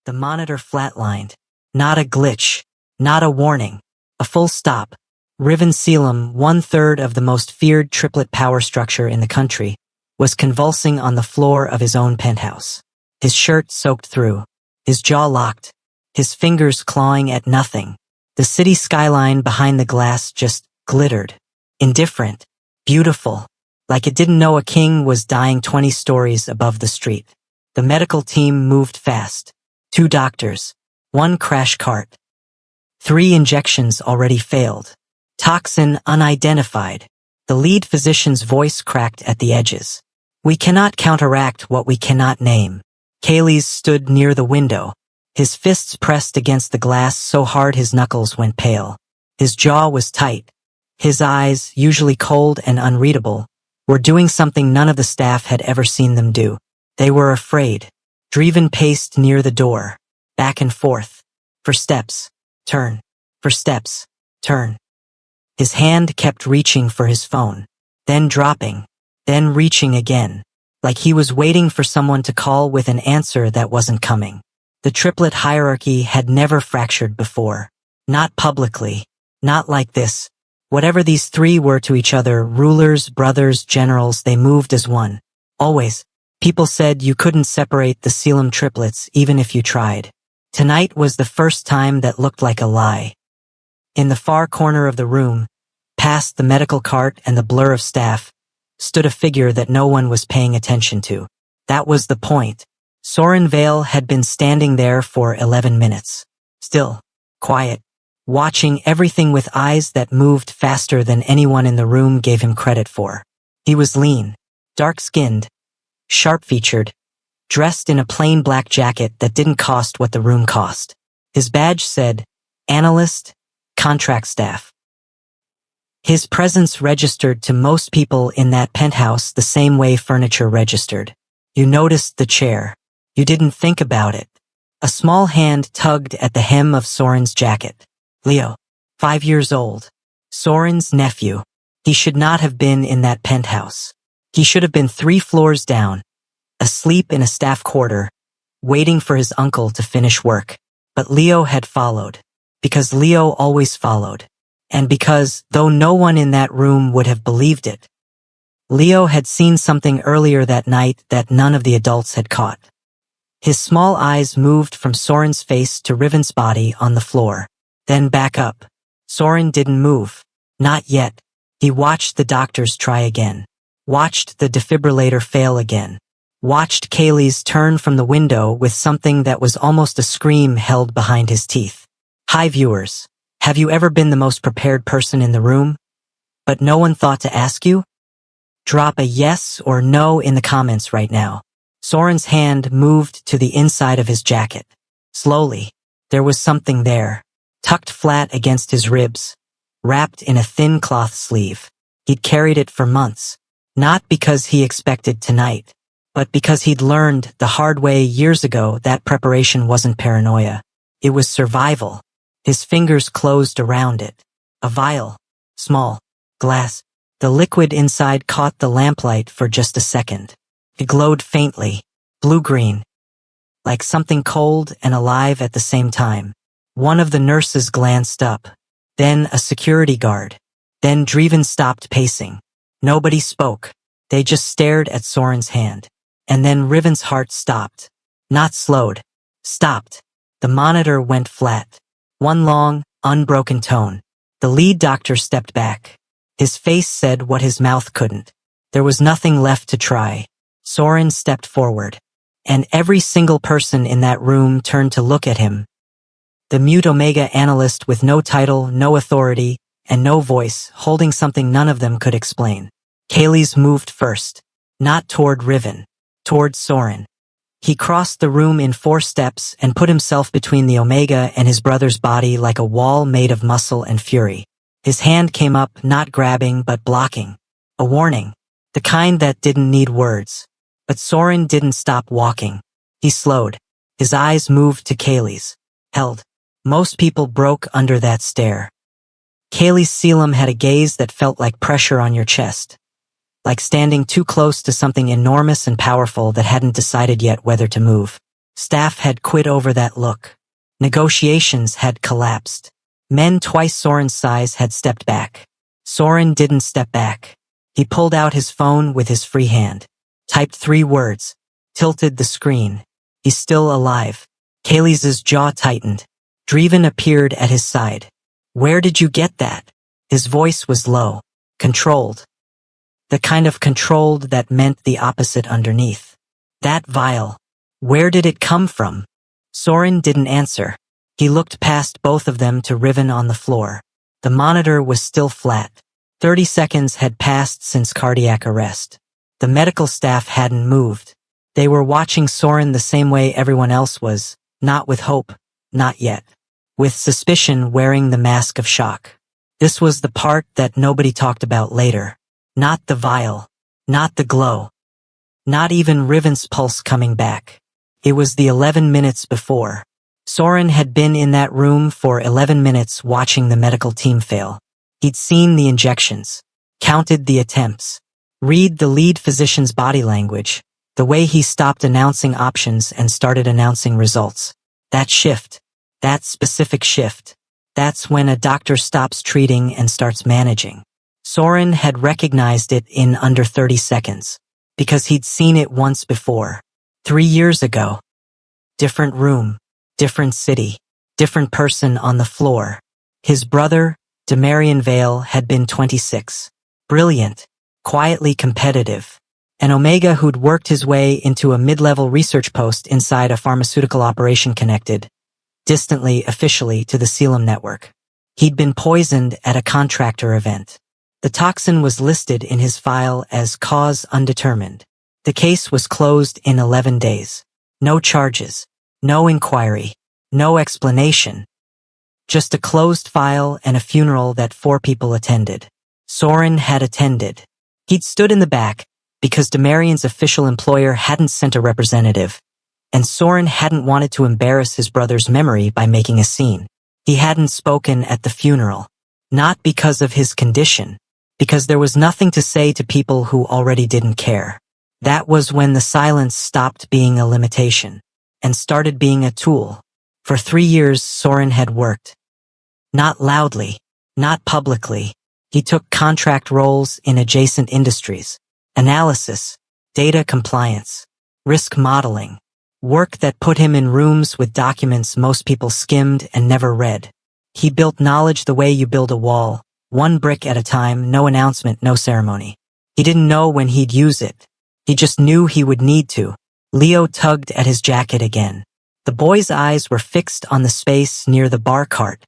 The monitor flatlined. Not a glitch. Not a warning. A full stop. Riven Selim, 1/3 of the most feared triplet power structure in the country, was convulsing on the floor of his own penthouse. His shirt soaked through. His jaw locked. His fingers clawing at nothing. The city skyline behind the glass just glittered. Indifferent. Beautiful. Like it didn't know a king was dying 20 stories above the street. The medical team moved fast. 2 doctors. 1 crash cart. 3 injections already failed. Toxin unidentified. The lead physician's voice cracked at the edges. We cannot counteract what we cannot name. Kaylee's stood near the window. His fists pressed against the glass so hard his knuckles went pale. His jaw was tight. His eyes, usually cold and unreadable, were doing something none of the staff had ever seen them do. They were afraid. Driven paced near the door. Back and forth. For steps. Turn. For steps. Turn. His hand kept reaching for his phone. Then dropping. Then reaching again. Like he was waiting for someone to call with an answer that wasn't coming. The triplet hierarchy had never fractured before. Not publicly. Not like this. Whatever these 3 were to each other, rulers, brothers, generals, they moved as one. Always. People said you couldn't separate the Selim triplets even if you tried. Tonight was the first time that looked like a lie. In the far corner of the room, past the medical cart and the blur of staff, stood a figure that no one was paying attention to. That was the point. Soren Vale had been standing there for 11 minutes. Still, quiet, watching everything with eyes that moved faster than anyone in the room gave him credit for. He was lean, dark-skinned, sharp-featured, dressed in a plain black jacket that didn't cost what the room cost. His badge said, Analyst, Contract Staff. His presence registered to most people in that penthouse the same way furniture registered. You noticed the chair. You didn't think about it. A small hand tugged at the hem of Soren's jacket. Leo, 5 years old. Soren's nephew. He should not have been in that penthouse. He should have been 3 floors down, asleep in a staff quarter, waiting for his uncle to finish work. But Leo had followed. Because Leo always followed. And because, though no one in that room would have believed it, Leo had seen something earlier that night that none of the adults had caught. His small eyes moved from Soren's face to Riven's body on the floor, then back up. Soren didn't move. Not yet. He watched the doctors try again. Watched the defibrillator fail again. Watched Kaylee's turn from the window with something that was almost a scream held behind his teeth. Hi viewers. Have you ever been the most prepared person in the room, but no one thought to ask you? Drop a yes or no in the comments right now. Soren's hand moved to the inside of his jacket. Slowly, there was something there, tucked flat against his ribs, wrapped in a thin cloth sleeve. He'd carried it for months, not because he expected tonight, but because he'd learned the hard way years ago that preparation wasn't paranoia. It was survival. His fingers closed around it. A vial. Small. Glass. The liquid inside caught the lamplight for just a second. It glowed faintly. Blue-green. Like something cold and alive at the same time. One of the nurses glanced up. Then a security guard. Then Driven stopped pacing. Nobody spoke. They just stared at Soren's hand. And then Riven's heart stopped. Not slowed. Stopped. The monitor went flat. One long, unbroken tone. The lead doctor stepped back. His face said what his mouth couldn't. There was nothing left to try. Soren stepped forward. And every single person in that room turned to look at him. The mute Omega analyst with no title, no authority, and no voice, holding something none of them could explain. Kaylee's moved first. Not toward Riven. Toward Soren. He crossed the room in 4 steps and put himself between the Omega and his brother's body like a wall made of muscle and fury. His hand came up, not grabbing but blocking. A warning. The kind that didn't need words. But Soren didn't stop walking. He slowed. His eyes moved to Kaylee's. Held. Most people broke under that stare. Kaylee's Selim had a gaze that felt like pressure on your chest. Like standing too close to something enormous and powerful that hadn't decided yet whether to move. Staff had quit over that look. Negotiations had collapsed. Men twice Soren's size had stepped back. Soren didn't step back. He pulled out his phone with his free hand, typed 3 words, tilted the screen. He's still alive. Kaylee's jaw tightened. Driven appeared at his side. Where did you get that? His voice was low, controlled. The kind of controlled that meant the opposite underneath. That vial. Where did it come from? Soren didn't answer. He looked past both of them to Riven on the floor. The monitor was still flat. 30 seconds had passed since cardiac arrest. The medical staff hadn't moved. They were watching Soren the same way everyone else was, not with hope, not yet. With suspicion, wearing the mask of shock. This was the part that nobody talked about later. Not the vial. Not the glow. Not even Riven's pulse coming back. It was the 11 minutes before. Soren had been in that room for 11 minutes watching the medical team fail. He'd seen the injections, counted the attempts, read the lead physician's body language, the way he stopped announcing options and started announcing results. That shift, that specific shift, that's when a doctor stops treating and starts managing. Soren had recognized it in under 30 seconds, because he'd seen it once before, 3 years ago. Different room, different city, different person on the floor. His brother, Demarion Vale, had been 26. Brilliant, quietly competitive. An Omega who'd worked his way into a mid-level research post inside a pharmaceutical operation connected, distantly, officially, to the Selim network. He'd been poisoned at a contractor event. The toxin was listed in his file as cause undetermined. The case was closed in 11 days. No charges, no inquiry, no explanation. Just a closed file and a funeral that 4 people attended. Soren had attended. He'd stood in the back because Demarion's official employer hadn't sent a representative, and Soren hadn't wanted to embarrass his brother's memory by making a scene. He hadn't spoken at the funeral, not because of his condition, because there was nothing to say to people who already didn't care. That was when the silence stopped being a limitation and started being a tool. For 3 years, Soren had worked. Not loudly, not publicly. He took contract roles in adjacent industries. Analysis, data compliance, risk modeling. Work that put him in rooms with documents most people skimmed and never read. He built knowledge the way you build a wall, 1 brick at a time, no announcement, no ceremony. He didn't know when he'd use it. He just knew he would need to. Leo tugged at his jacket again. The boy's eyes were fixed on the space near the bar cart,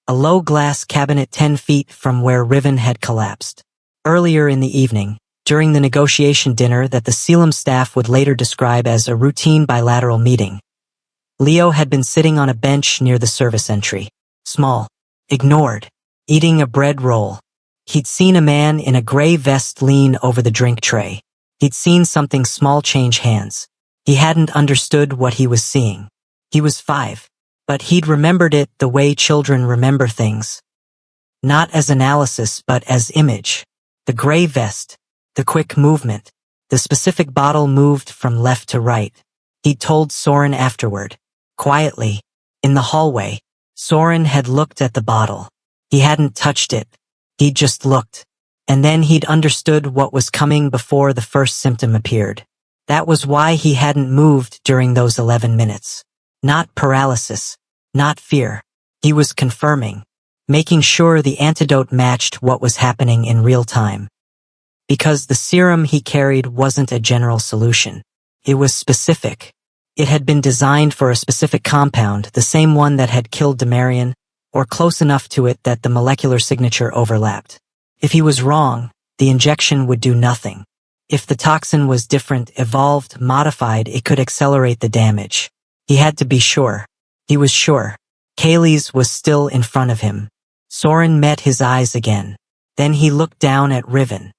a low glass cabinet 10 feet from where Riven had collapsed. Earlier in the evening, during the negotiation dinner that the Selim staff would later describe as a routine bilateral meeting, Leo had been sitting on a bench near the service entry, small, ignored, eating a bread roll. He'd seen a man in a gray vest lean over the drink tray. He'd seen something small change hands. He hadn't understood what he was seeing. He was 5, but he'd remembered it the way children remember things. Not as analysis, but as image. The gray vest, the quick movement, the specific bottle moved from left to right. He'd told Soren afterward. Quietly, in the hallway, Soren had looked at the bottle. He hadn't touched it. He'd just looked. And then he'd understood what was coming before the first symptom appeared. That was why he hadn't moved during those 11 minutes. Not paralysis, not fear. He was confirming, making sure the antidote matched what was happening in real time. Because the serum he carried wasn't a general solution. It was specific. It had been designed for a specific compound, the same one that had killed Demarion, or close enough to it that the molecular signature overlapped. If he was wrong, the injection would do nothing. If the toxin was different, evolved, modified, it could accelerate the damage. He had to be sure. He was sure. Kaylee's was still in front of him. Soren met his eyes again. Then he looked down at Riven.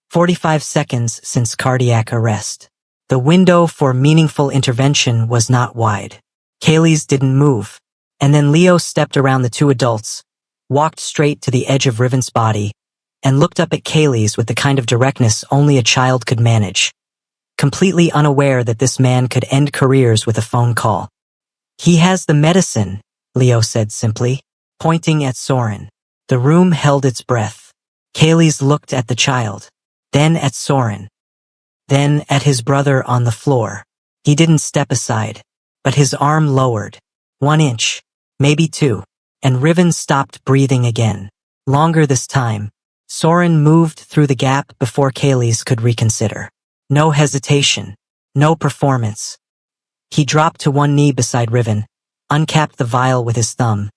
45 seconds since cardiac arrest. The window for meaningful intervention was not wide. Kaylee's didn't move. And then Leo stepped around the 2 adults, walked straight to the edge of Riven's body, and looked up at Kaylee's with the kind of directness only a child could manage. completely unaware that this man could end careers with a phone call. "He has the medicine," Leo said simply, pointing at Soren. The room held its breath. Kaylee's looked at the child, then at Soren, then at his brother on the floor. He didn't step aside, but his arm lowered. 1 inch, maybe 2, and Riven stopped breathing again. Longer this time. Soren moved through the gap before Kaylee's could reconsider. No hesitation, no performance. He dropped to one knee beside Riven, uncapped the vial with his thumb,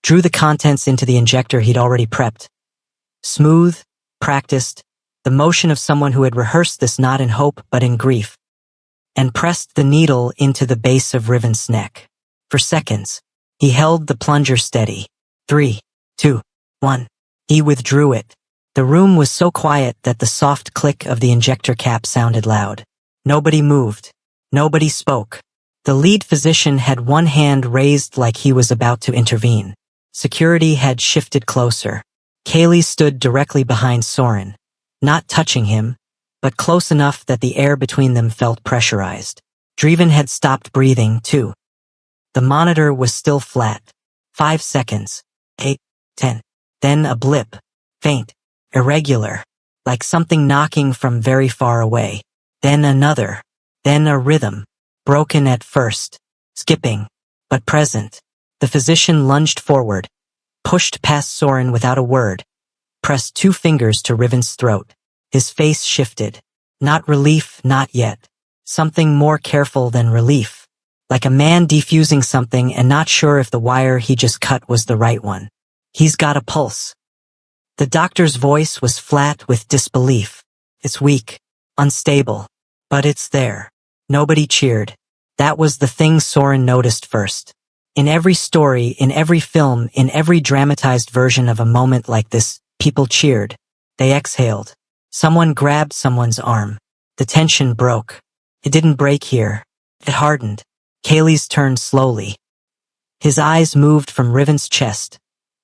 drew the contents into the injector he'd already prepped. Smooth, practiced, the motion of someone who had rehearsed this not in hope but in grief, and pressed the needle into the base of Riven's neck. For seconds, he held the plunger steady. 3, 2, 1. He withdrew it. The room was so quiet that the soft click of the injector cap sounded loud. Nobody moved. Nobody spoke. The lead physician had one hand raised like he was about to intervene. Security had shifted closer. Kaylee stood directly behind Soren, not touching him, but close enough that the air between them felt pressurized. Driven had stopped breathing, too. The monitor was still flat. 5 seconds. 8, 10. Then a blip. Faint. Irregular. Like something knocking from very far away. Then another. Then a rhythm. Broken at first. Skipping. But present. The physician lunged forward. Pushed past Soren without a word. Pressed 2 fingers to Riven's throat. His face shifted. Not relief, not yet. Something more careful than relief. Like a man defusing something and not sure if the wire he just cut was the right one. "He's got a pulse." The doctor's voice was flat with disbelief. "It's weak, unstable, but it's there." Nobody cheered. That was the thing Soren noticed first. In every story, in every film, in every dramatized version of a moment like this, people cheered. They exhaled. Someone grabbed someone's arm. The tension broke. It didn't break here. It hardened. Kaylee's turned slowly. His eyes moved from Riven's chest,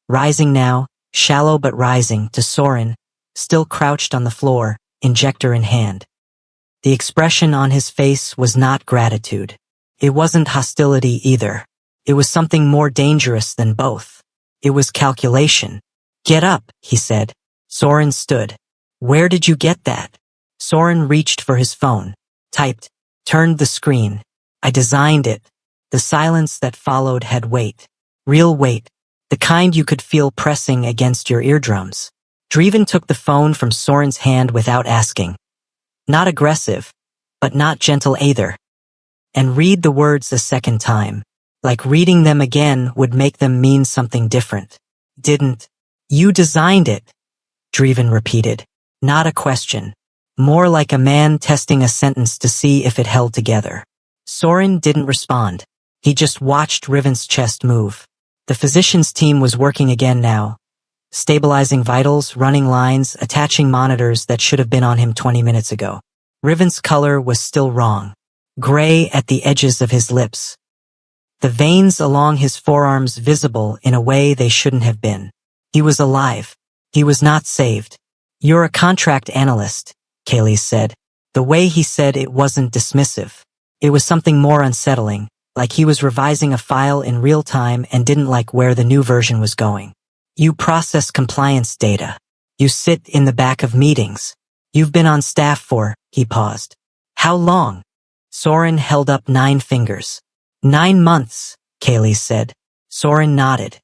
rising now, shallow but rising, to Soren, still crouched on the floor, injector in hand. The expression on his face was not gratitude. It wasn't hostility either. It was something more dangerous than both. It was calculation. "Get up," he said. Soren stood. "Where did you get that?" Soren reached for his phone, typed, turned the screen. "I designed it." The silence that followed had weight. Real weight. The kind you could feel pressing against your eardrums. Driven took the phone from Soren's hand without asking. Not aggressive, but not gentle either. And read the words a second time. Like reading them again would make them mean something different. "Didn't. You designed it," Driven repeated. Not a question. More like a man testing a sentence to see if it held together. Soren didn't respond. He just watched Riven's chest move. The physician's team was working again now. Stabilizing vitals, running lines, attaching monitors that should have been on him 20 minutes ago. Riven's color was still wrong. Gray at the edges of his lips. The veins along his forearms visible in a way they shouldn't have been. He was alive. He was not saved. "You're a contract analyst," Kaylee said. The way he said it wasn't dismissive. It was something more unsettling, like he was revising a file in real time and didn't like where the new version was going. "You process compliance data. You sit in the back of meetings. You've been on staff for," he paused. "How long?" Soren held up 9 fingers. 9 months, Kaylee said. Soren nodded.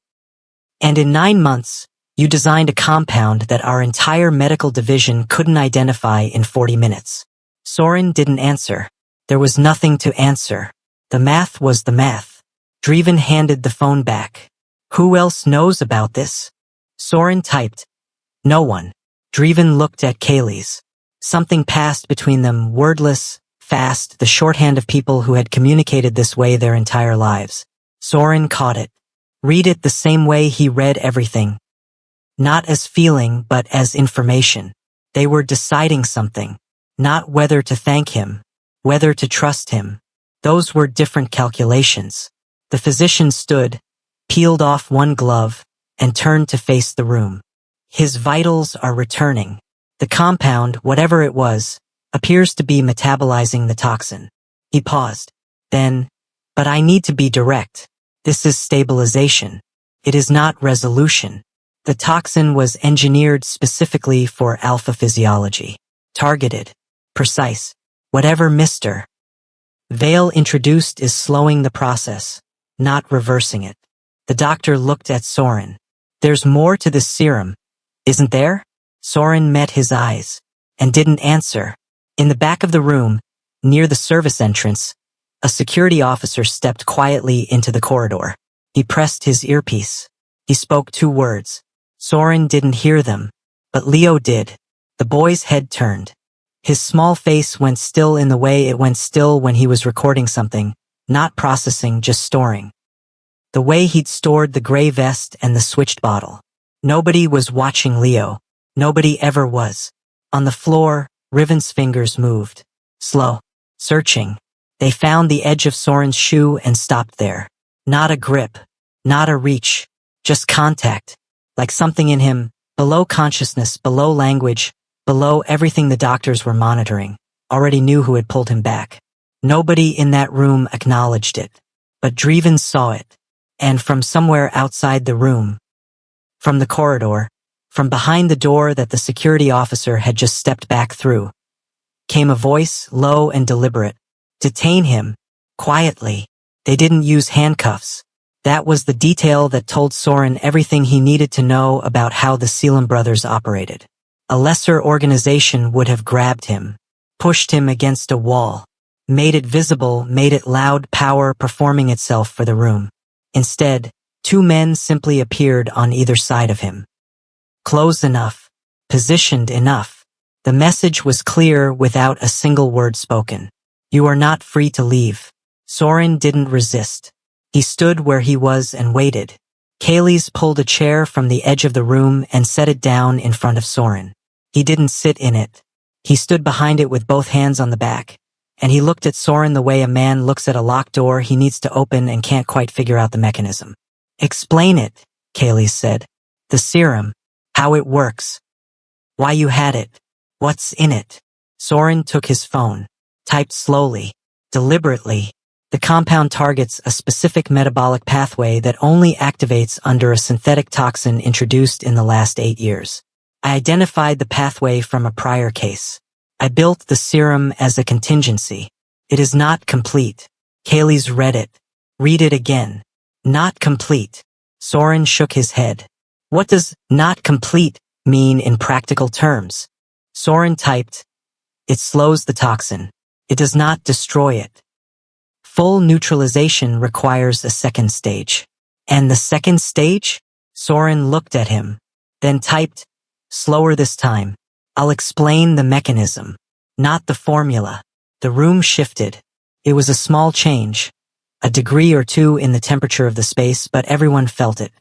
"And in 9 months, you designed a compound that our entire medical division couldn't identify in 40 minutes. Soren didn't answer. There was nothing to answer. The math was the math. Driven handed the phone back. "Who else knows about this?" Soren typed. "No one." Driven looked at Kaylee's. Something passed between them, wordless, fast, the shorthand of people who had communicated this way their entire lives. Soren caught it. Read it the same way he read everything. Not as feeling, but as information. They were deciding something. Not whether to thank him, whether to trust him. Those were different calculations. The physician stood, peeled off one glove, and turned to face the room. "His vitals are returning. The compound, whatever it was, appears to be metabolizing the toxin. He paused. Then, but I need to be direct. This is stabilization. It is not resolution. The toxin was engineered specifically for alpha physiology. Targeted. Precise. Whatever Mr. Vale introduced is slowing the process, not reversing it. The doctor looked at Soren. There's more to this serum, isn't there? Soren met his eyes and didn't answer. In the back of the room, near the service entrance, a security officer stepped quietly into the corridor. He pressed his earpiece. He spoke 2 words. Soren didn't hear them, but Leo did. The boy's head turned. His small face went still in the way it went still when he was recording something, not processing, just storing. The way he'd stored the gray vest and the switched bottle. Nobody was watching Leo. Nobody ever was. On the floor, Riven's fingers moved. Slow. Searching. They found the edge of Soren's shoe and stopped there. Not a grip. Not a reach. Just contact. Like something in him, below consciousness, below language, below everything the doctors were monitoring, already knew who had pulled him back. Nobody in that room acknowledged it. But Driven saw it. And from somewhere outside the room, from the corridor, from behind the door that the security officer had just stepped back through, came a voice, low and deliberate. Detain him. Quietly. They didn't use handcuffs. That was the detail that told Soren everything he needed to know about how the Selim brothers operated. A lesser organization would have grabbed him, pushed him against a wall, made it visible, made it loud, power performing itself for the room. Instead, 2 men simply appeared on either side of him. Close enough, positioned enough. The message was clear without a single word spoken. You are not free to leave. Soren didn't resist. He stood where he was and waited. Kaylee's pulled a chair from the edge of the room and set it down in front of Soren. He didn't sit in it. He stood behind it with both hands on the back, and he looked at Soren the way a man looks at a locked door he needs to open and can't quite figure out the mechanism. Explain it, Kaylee said. The serum. How it works. Why you had it. What's in it. Soren took his phone. Typed slowly. Deliberately. The compound targets a specific metabolic pathway that only activates under a synthetic toxin introduced in the last 8 years. I identified the pathway from a prior case. I built the serum as a contingency. It is not complete. Kaylee's read it. Read it again. Not complete. Soren shook his head. What does not complete mean in practical terms? Soren typed. It slows the toxin. It does not destroy it. Full neutralization requires a second stage. And the second stage? Soren looked at him. Then typed. Slower this time. I'll explain the mechanism. Not the formula. The room shifted. It was a small change. A degree or 2 in the temperature of the space, but everyone felt it.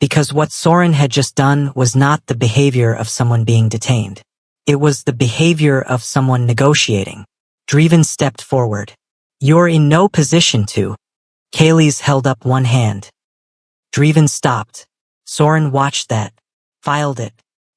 Because what Soren had just done was not the behavior of someone being detained. It was the behavior of someone negotiating. Driven stepped forward. You're in no position to. Kaylee's held up one hand. Driven stopped. Soren watched that. Filed it.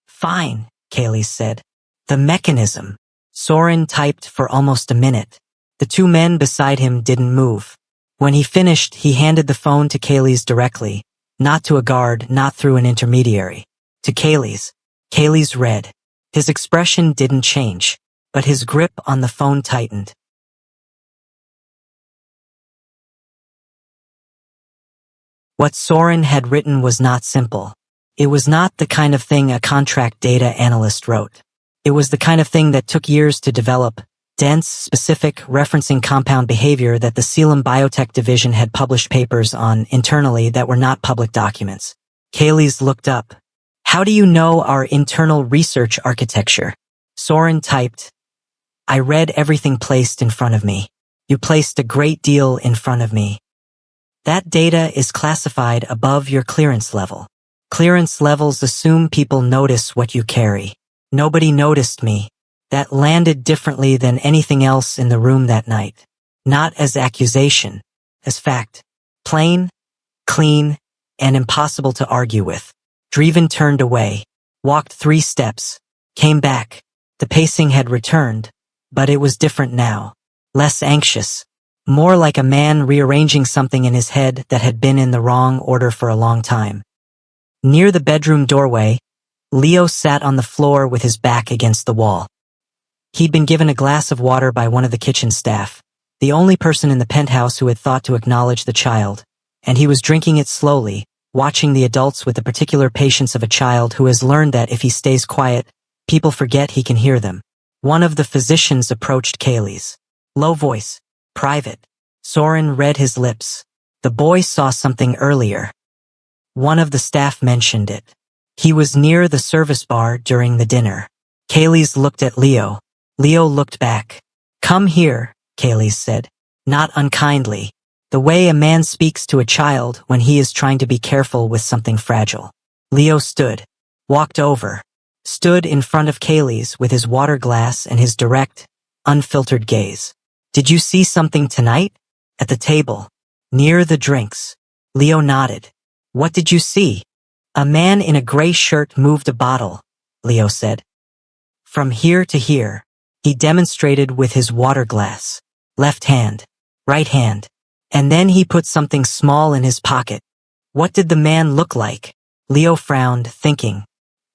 Fine, Kaylee said. The mechanism. Soren typed for almost a minute. The 2 men beside him didn't move. When he finished, he handed the phone to Kaylee's directly, not to a guard, not through an intermediary. To Kaylee's. Kaylee's read. His expression didn't change, but his grip on the phone tightened. What Soren had written was not simple. It was not the kind of thing a contract data analyst wrote. It was the kind of thing that took years to develop, dense, specific, referencing compound behavior that the Selim Biotech division had published papers on internally that were not public documents. Kaylee's looked up. How do you know our internal research architecture? Soren typed. I read everything placed in front of me. You placed a great deal in front of me. That data is classified above your clearance level. Clearance levels assume people notice what you carry. Nobody noticed me. That landed differently than anything else in the room that night. Not as accusation, as fact. Plain, clean, and impossible to argue with. Driven turned away, walked 3 steps, came back. The pacing had returned, But it was different now. Less anxious. More like a man rearranging something in his head that had been in the wrong order for a long time. Near the bedroom doorway, Leo sat on the floor with his back against the wall. He'd been given a glass of water by one of the kitchen staff, the only person in the penthouse who had thought to acknowledge the child, and he was drinking it slowly, watching the adults with the particular patience of a child who has learned that if he stays quiet, people forget he can hear them. One of the physicians approached Kaylee's. Low voice. Private. Soren read his lips. The boy saw something earlier. One of the staff mentioned it. He was near the service bar during the dinner. Kaylee's looked at Leo. Leo looked back. Come here, Kaylee's said. Not unkindly. The way a man speaks to a child when he is trying to be careful with something fragile. Leo stood. Walked over. Stood in front of Kaylee's with his water glass and his direct, unfiltered gaze. Did you see something tonight? At the table. Near the drinks. Leo nodded. What did you see? A man in a gray shirt moved a bottle, Leo said. From here to here. He demonstrated with his water glass. Left hand. Right hand. And then he put something small in his pocket. What did the man look like? Leo frowned, thinking.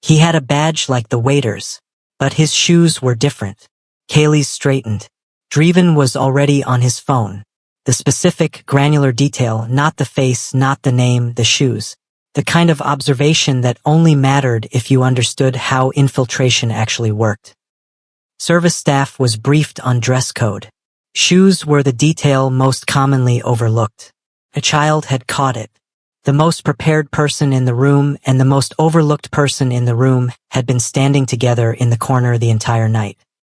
He had a badge like the waiters, but his shoes were different. Kaylee straightened. Dreven was already on his phone. The specific, granular detail, not the face, not the name, the shoes. The kind of observation that only mattered if you understood how infiltration actually worked. Service staff was briefed on dress code. Shoes were the detail most commonly overlooked. A child had caught it. The most prepared person in the room and the most overlooked person in the room had been standing together in the corner the entire night.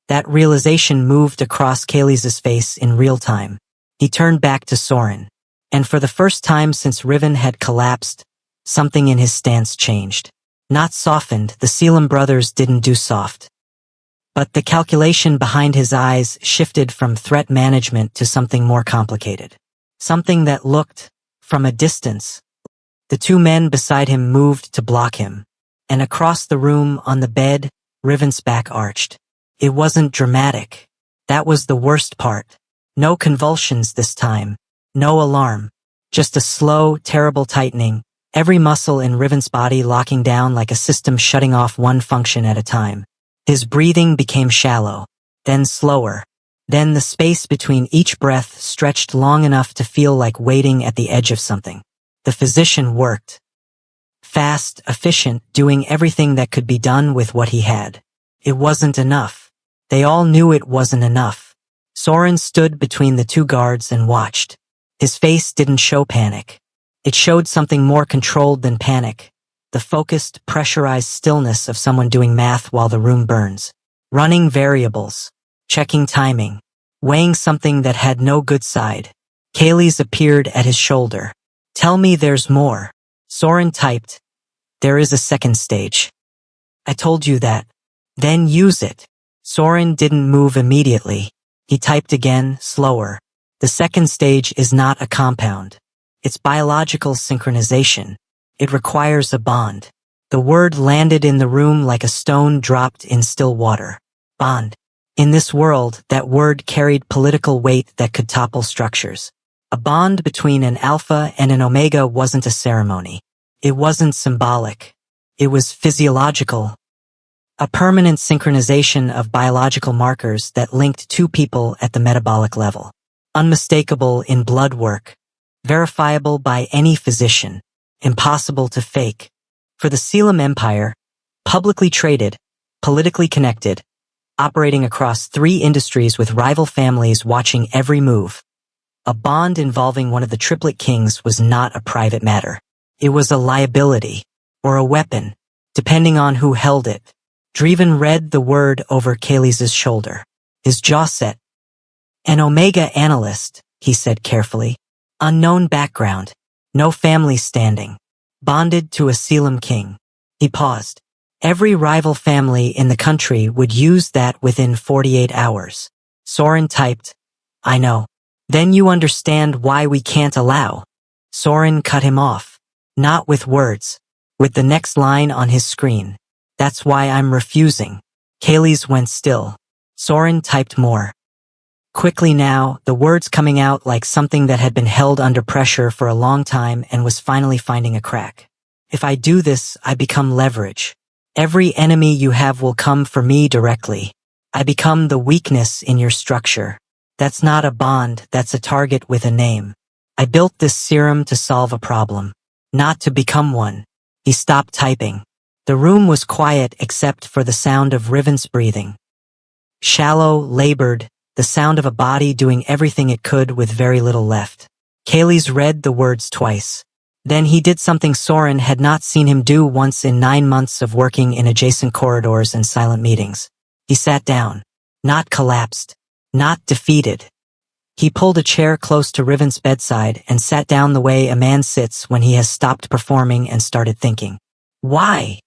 That realization moved across Kaylee's face in real time. He turned back to Soren. And for the first time since Riven had collapsed, something in his stance changed. Not softened, the Selim brothers didn't do soft. But the calculation behind his eyes shifted from threat management to something more complicated. Something that looked, from a distance. The two men beside him moved to block him. And across the room, on the bed, Riven's back arched. It wasn't dramatic. That was the worst part. No convulsions this time. No alarm. Just a slow, terrible tightening, every muscle in Riven's body locking down like a system shutting off one function at a time. His breathing became shallow, then slower. Then the space between each breath stretched long enough to feel like waiting at the edge of something. The physician worked. Fast, efficient, doing everything that could be done with what he had. It wasn't enough. They all knew it wasn't enough. Soren stood between the two guards and watched. His face didn't show panic. It showed something more controlled than panic. The focused, pressurized stillness of someone doing math while the room burns. Running variables. Checking timing. Weighing something that had no good side. Kaylee's appeared at his shoulder. Tell me there's more. Soren typed. There is a second stage. I told you that. Then use it. Soren didn't move immediately. He typed again, slower. The second stage is not a compound. It's biological synchronization. It requires a bond. The word landed in the room like a stone dropped in still water. Bond. In this world, that word carried political weight that could topple structures. A bond between an alpha and an omega wasn't a ceremony. It wasn't symbolic. It was physiological. A permanent synchronization of biological markers that linked two people at the metabolic level. Unmistakable in blood work. Verifiable by any physician. Impossible to fake. For the Selim Empire, publicly traded, politically connected, operating across 3 industries with rival families watching every move. A bond involving one of the Triplet kings was not a private matter. It was a liability, or a weapon, depending on who held it. Dreven read the word over Kaylee's shoulder. His jaw set. An Omega analyst, he said carefully. Unknown background. No family standing. Bonded to a Selim king. He paused. Every rival family in the country would use that within 48 hours. Soren typed, I know. Then you understand why we can't allow. Soren cut him off. Not with words. With the next line on his screen. That's why I'm refusing. Kaylee's went still. Soren typed more. Quickly now, the words coming out like something that had been held under pressure for a long time and was finally finding a crack. If I do this, I become leverage. Every enemy you have will come for me directly. I become the weakness in your structure. That's not a bond, that's a target with a name. I built this serum to solve a problem, not to become one. He stopped typing. The room was quiet except for the sound of Riven's breathing. Shallow, labored, the sound of a body doing everything it could with very little left. Kaylee's read the words twice. Then he did something Soren had not seen him do once in 9 months of working in adjacent corridors and silent meetings. He sat down. Not collapsed. Not defeated. He pulled a chair close to Riven's bedside and sat down the way a man sits when he has stopped performing and started thinking. Why?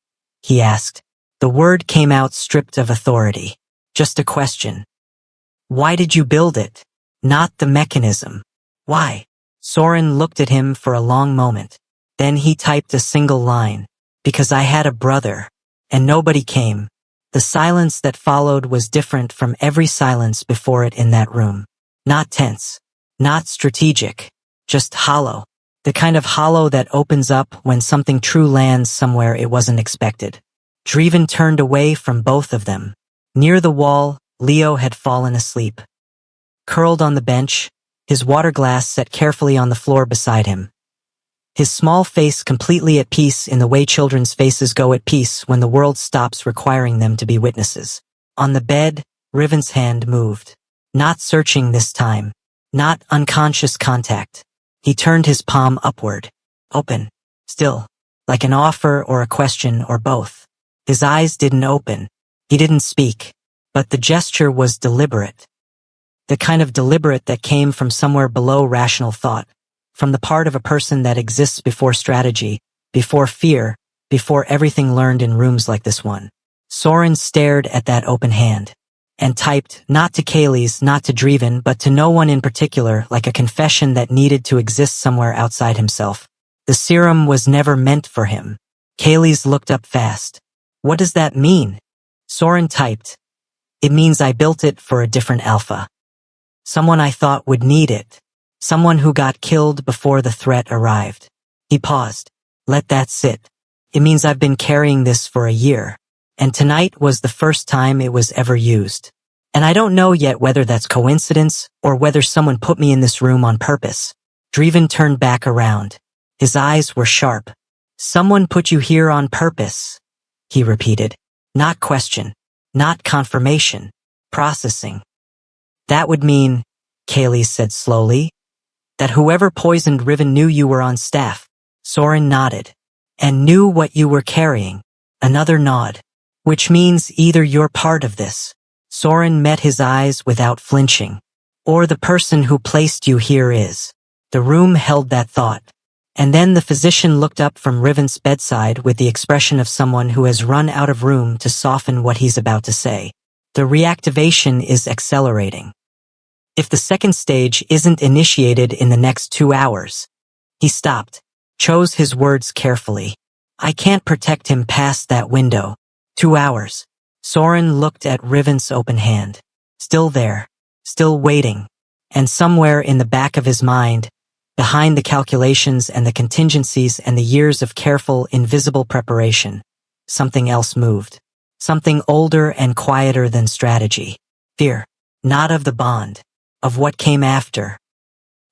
He asked. The word came out stripped of authority. Just a question. Why did you build it? Not the mechanism. Why? Soren looked at him for a long moment. Then he typed a single line. Because I had a brother. And nobody came. The silence that followed was different from every silence before it in that room. Not tense. Not strategic. Just hollow. The kind of hollow that opens up when something true lands somewhere it wasn't expected. Driven turned away from both of them. Near the wall, Leo had fallen asleep. Curled on the bench, his water glass set carefully on the floor beside him. His small face completely at peace in the way children's faces go at peace when the world stops requiring them to be witnesses. On the bed, Riven's hand moved. Not searching this time. Not unconscious contact. He turned his palm upward. Open. Still. Like an offer or a question or both. His eyes didn't open. He didn't speak. But the gesture was deliberate. The kind of deliberate that came from somewhere below rational thought. From the part of a person that exists before strategy, before fear, before everything learned in rooms like this one. Soren stared at that open hand. And typed, not to Kaylee's, not to Driven, but to no one in particular, like a confession that needed to exist somewhere outside himself. The serum was never meant for him. Kaylee's looked up fast. What does that mean? Soren typed. It means I built it for a different alpha. Someone I thought would need it. Someone who got killed before the threat arrived. He paused. Let that sit. It means I've been carrying this for a year. And tonight was the first time it was ever used. And I don't know yet whether that's coincidence or whether someone put me in this room on purpose. Driven turned back around. His eyes were sharp. Someone put you here on purpose, he repeated. Not question. Not confirmation. Processing. That would mean, Kaylee said slowly, that whoever poisoned Riven knew you were on staff. Soren nodded. And knew what you were carrying. Another nod. Which means either you're part of this. Soren met his eyes without flinching. Or the person who placed you here is. The room held that thought. And then the physician looked up from Riven's bedside with the expression of someone who has run out of room to soften what he's about to say. The reactivation is accelerating. If the second stage isn't initiated in the next 2 hours. He stopped, chose his words carefully. I can't protect him past that window. 2 hours. Soren looked at Riven's open hand. Still there. Still waiting. And somewhere in the back of his mind, behind the calculations and the contingencies and the years of careful, invisible preparation, something else moved. Something older and quieter than strategy. Fear. Not of the bond. Of what came after.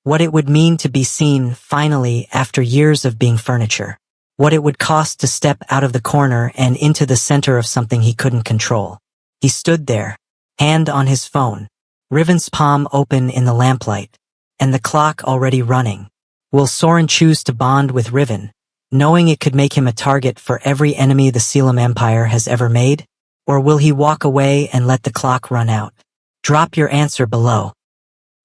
What it would mean to be seen, finally, after years of being furniture. What it would cost to step out of the corner and into the center of something he couldn't control. He stood there, hand on his phone, Riven's palm open in the lamplight, and the clock already running. Will Soren choose to bond with Riven, knowing it could make him a target for every enemy the Selim Empire has ever made? Or will he walk away and let the clock run out? Drop your answer below.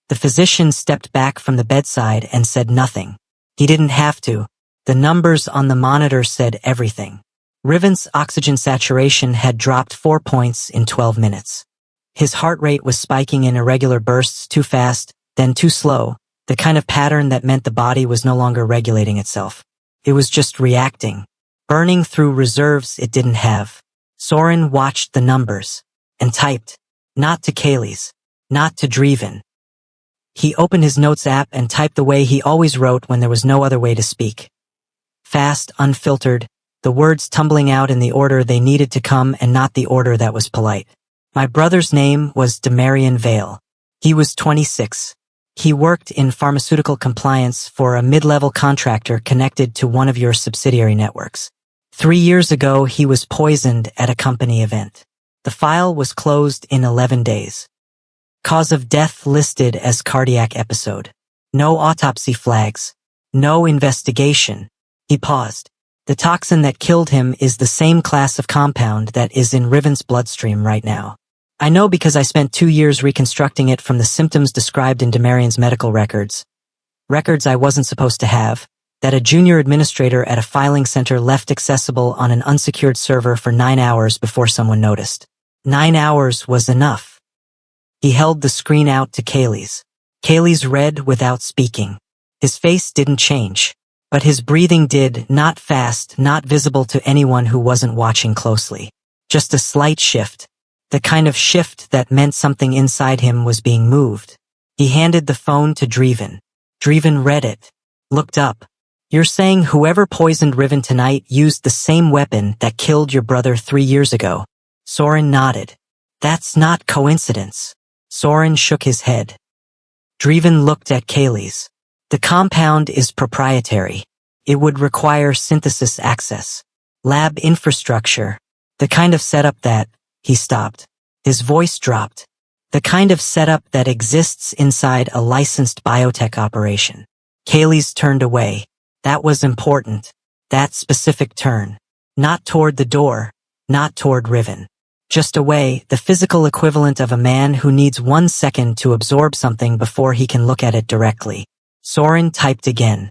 The physician stepped back from the bedside and said nothing. He didn't have to. The numbers on the monitor said everything. Riven's oxygen saturation had dropped 4 points in 12 minutes. His heart rate was spiking in irregular bursts, too fast, then too slow, the kind of pattern that meant the body was no longer regulating itself. It was just reacting, burning through reserves it didn't have. Soren watched the numbers and typed, Not to Kaylee's. Not to Driven. He opened his notes app and typed the way he always wrote when there was no other way to speak. Fast, unfiltered, the words tumbling out in the order they needed to come and not the order that was polite. My brother's name was Demarion Vale. He was 26. He worked in pharmaceutical compliance for a mid-level contractor connected to one of your subsidiary networks. 3 years ago, he was poisoned at a company event. The file was closed in 11 days. Cause of death listed as cardiac episode. No autopsy flags. No investigation. He paused. The toxin that killed him is the same class of compound that is in Riven's bloodstream right now. I know because I spent 2 years reconstructing it from the symptoms described in Demarion's medical records. Records I wasn't supposed to have, that a junior administrator at a filing center left accessible on an unsecured server for 9 hours before someone noticed. 9 hours was enough. He held the screen out to Kaylee's. Kaylee's read without speaking. His face didn't change, but his breathing did, not fast, not visible to anyone who wasn't watching closely. Just a slight shift. The kind of shift that meant something inside him was being moved. He handed the phone to Driven. Driven read it. Looked up. You're saying whoever poisoned Riven tonight used the same weapon that killed your brother 3 years ago? Soren nodded. That's not coincidence. Soren shook his head. Driven looked at Kaylee's. The compound is proprietary. It would require synthesis access. Lab infrastructure. The kind of setup that... He stopped. His voice dropped. The kind of setup that exists inside a licensed biotech operation. Kaylee's turned away. That was important. That specific turn. Not toward the door. Not toward Riven. Just away, the physical equivalent of a man who needs 1 second to absorb something before he can look at it directly. Soren typed again.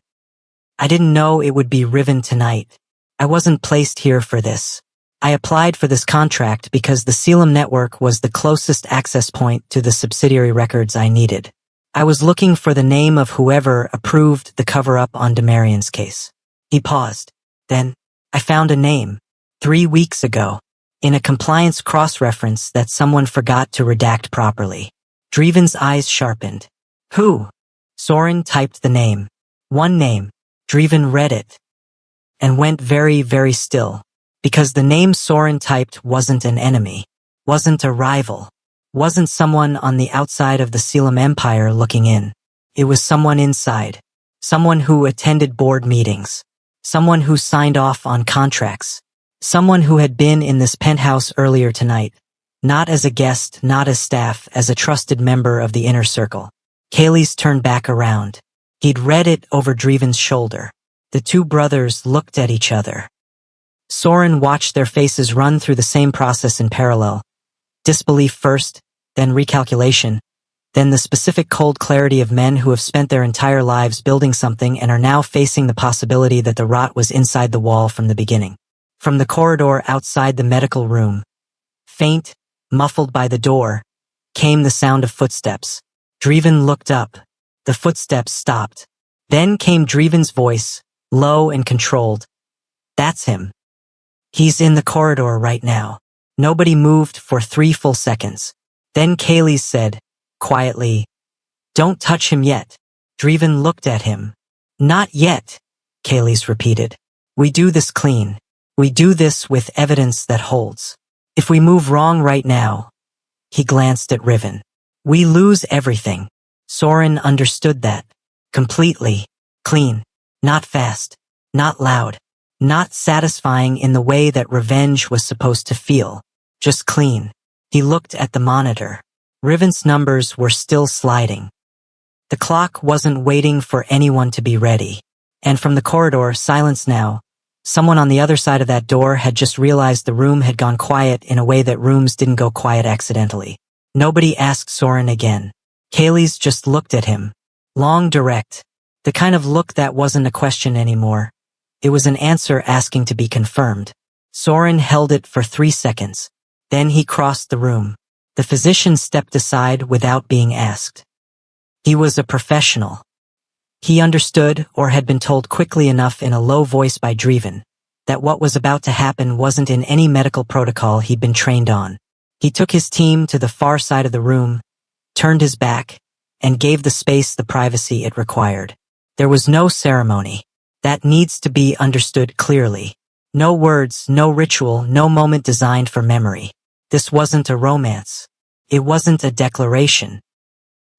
I didn't know it would be Riven tonight. I wasn't placed here for this. I applied for this contract because the Selim network was the closest access point to the subsidiary records I needed. I was looking for the name of whoever approved the cover-up on Demarion's case. He paused. Then, I found a name. 3 weeks ago. In a compliance cross-reference that someone forgot to redact properly. Driven's eyes sharpened. Who? Soren typed the name. One name. Driven read it. And went very, very still. Because the name Soren typed wasn't an enemy. Wasn't a rival. Wasn't someone on the outside of the Selim Empire looking in. It was someone inside. Someone who attended board meetings. Someone who signed off on contracts. Someone who had been in this penthouse earlier tonight. Not as a guest, not as staff, as a trusted member of the inner circle. Kaylee's turned back around. He'd read it over Driven's shoulder. The two brothers looked at each other. Soren watched their faces run through the same process in parallel. Disbelief first, then recalculation, then the specific cold clarity of men who have spent their entire lives building something and are now facing the possibility that the rot was inside the wall from the beginning. From the corridor outside the medical room, faint, muffled by the door, came the sound of footsteps. Driven looked up. The footsteps stopped. Then came Driven's voice, low and controlled. That's him. He's in the corridor right now. Nobody moved for 3 full seconds. Then Kaylee said, quietly, Don't touch him yet. Driven looked at him. Not yet, Kaylee's repeated. We do this clean. We do this with evidence that holds. If we move wrong right now, he glanced at Riven. We lose everything. Soren understood that. Completely. Clean. Not fast. Not loud. Not satisfying in the way that revenge was supposed to feel. Just clean. He looked at the monitor. Riven's numbers were still sliding. The clock wasn't waiting for anyone to be ready. And from the corridor, silence now. Someone on the other side of that door had just realized the room had gone quiet in a way that rooms didn't go quiet accidentally. Nobody asked Soren again. Kaylee's just looked at him. Long, direct. The kind of look that wasn't a question anymore. It was an answer asking to be confirmed. Soren held it for 3 seconds. Then he crossed the room. The physician stepped aside without being asked. He was a professional. He understood, or had been told quickly enough in a low voice by Driven, that what was about to happen wasn't in any medical protocol he'd been trained on. He took his team to the far side of the room, turned his back, and gave the space the privacy it required. There was no ceremony. That needs to be understood clearly. No words, no ritual, no moment designed for memory. This wasn't a romance. It wasn't a declaration.